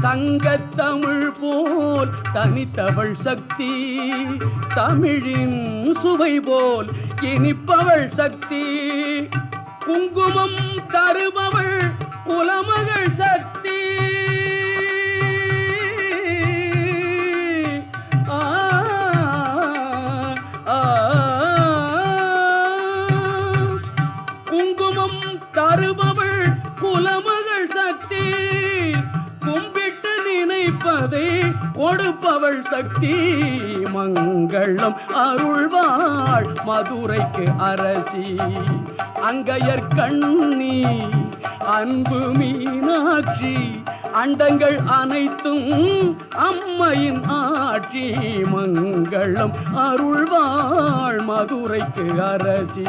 சங்கத்தமிழ் போல் தனித்தவள் சக்தி, தமிழின் சுவை போல் இனிப்பவள் சக்தி, குங்குமம் தருபவள் குலமகள் சக்தி. குங்குமம் தருபவள் குலமகள் சக்தி, கும்பிட்டு நினைப்பதை கொடுப்பவள் சக்தி. மங்களம் அருள்வாள் மதுரைக்கு அரசி, அங்கையர் கண்ணி அன்பு மீனாட்சி, அண்டங்கள் அனைத்தும் அம்மையின் ஆட்சி. மங்களம் அருள்வாள் மதுரைக்கு அரசி.